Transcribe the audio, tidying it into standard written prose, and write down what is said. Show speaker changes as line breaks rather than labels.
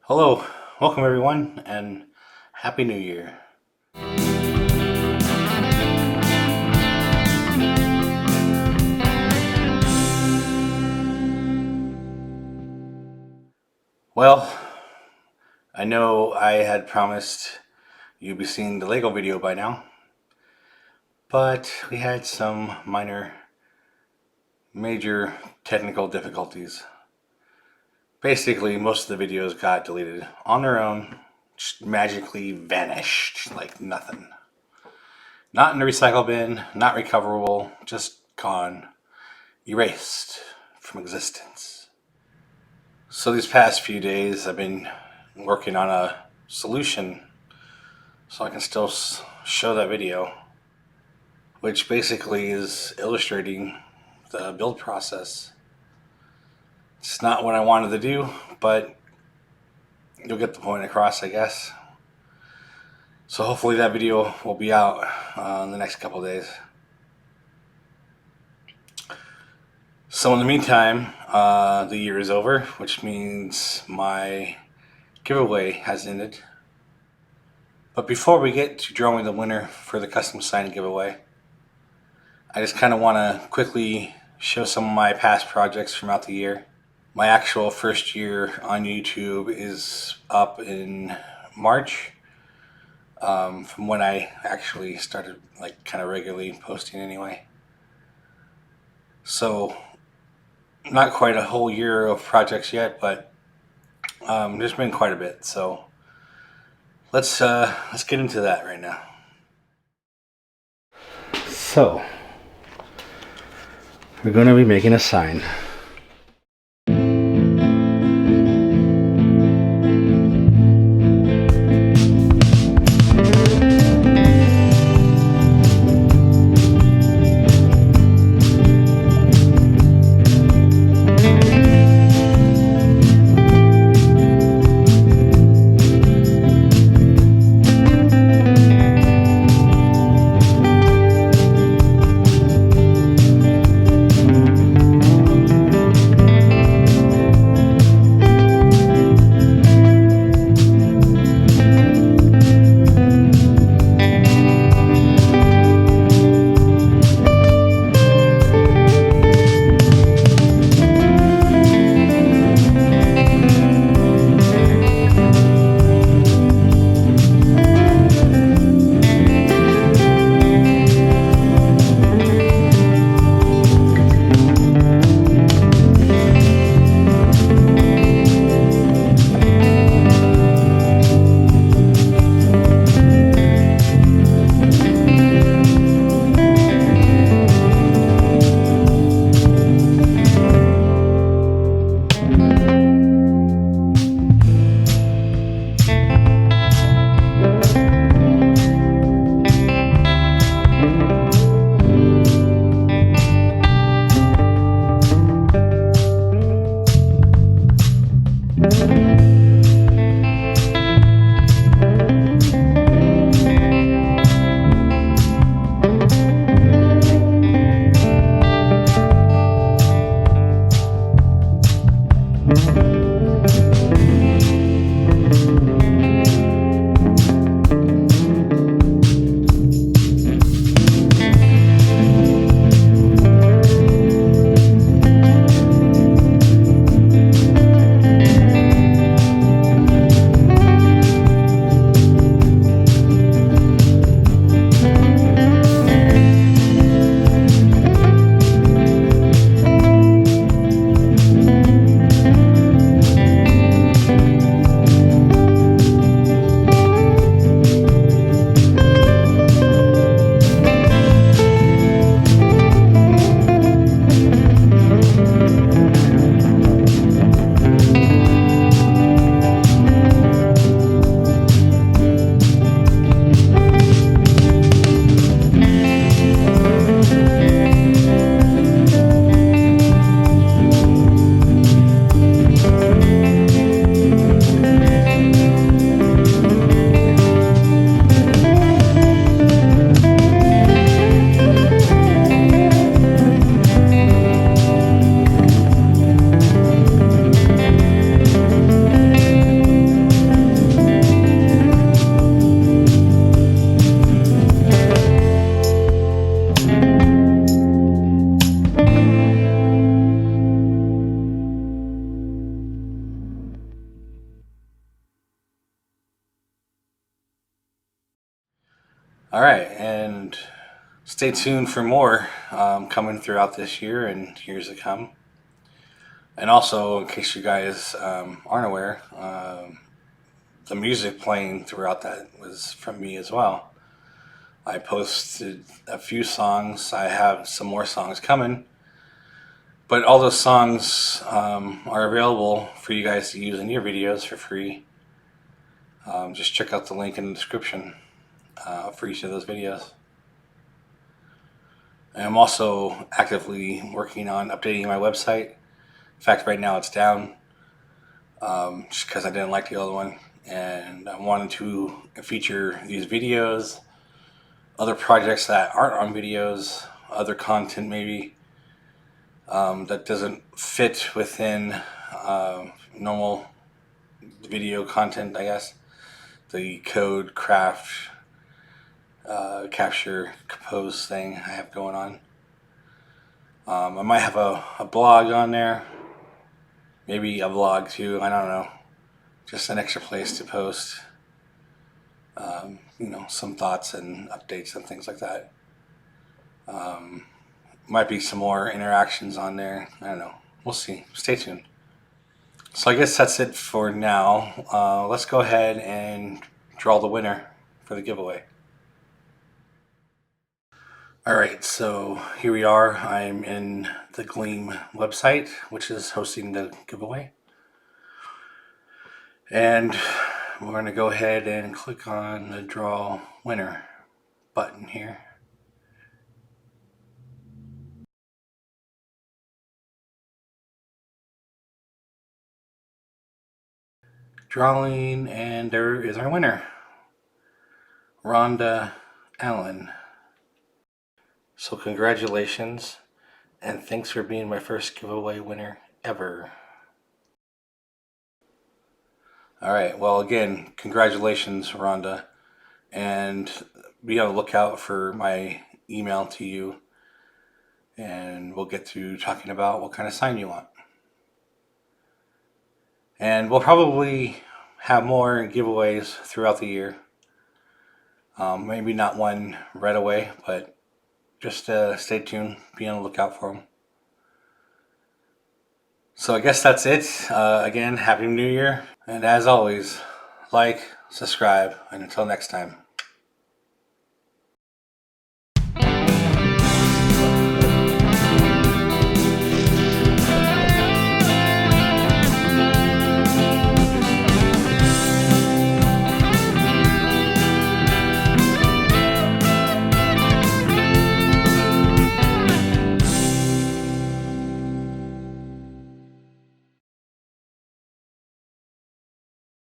Hello, welcome everyone, and Happy New Year. Well, I know I had promised you'd be seeing the Lego video by now, but we had some major technical difficulties. Basically, most of the videos got deleted on their own, just magically vanished like nothing. Not in the recycle bin, not recoverable, just gone, erased from existence. So these past few days I've been working on a solution so I can still show that video, which basically is illustrating the build process. It's not what I wanted to do, but you'll get the point across, I guess. So hopefully that video will be out in the next couple of days. So in the meantime, the year is over, which means my giveaway has ended. But before we get to drawing the winner for the custom sign giveaway, I just kind of want to quickly show some of my past projects throughout the year. My actual first year on YouTube is up in March, from when I actually started kind of regularly posting anyway. So not quite a whole year of projects yet, but there's been quite a bit. So let's get into that right now. So we're going to be making a sign. Alright, and stay tuned for more coming throughout this year and years to come. And also, in case you guys aren't aware, the music playing throughout that was from me as well. I posted a few songs. I have some more songs coming. But all those songs are available for you guys to use in your videos for free. Just check out the link in the description for each of those videos. And I'm also actively working on updating my website. In fact, right now it's down just because I didn't like the other one. And I wanted to feature these videos, other projects that aren't on videos, other content maybe that doesn't fit within normal video content, I guess. The code, craft, capture, compose thing I have going on. I might have a blog on there, maybe a vlog too, I don't know. Just an extra place to post, some thoughts and updates and things like that. Might be some more interactions on there. I don't know. We'll see. Stay tuned. So I guess that's it for now. Let's go ahead and draw the winner for the giveaway. Alright, so here we are. I'm in the Gleam website, which is hosting the giveaway. And we're going to go ahead and click on the Draw Winner button here. Drawing, and there is our winner, Rhonda Allen. So congratulations, and thanks for being my first giveaway winner ever. Alright, well again, congratulations Rhonda, and be on the lookout for my email to you, and we'll get to talking about what kind of sign you want. And we'll probably have more giveaways throughout the year. Maybe not one right away, but just stay tuned, be on the lookout for them. So I guess that's it. Again, Happy New Year. And as always, like, subscribe, and until next time.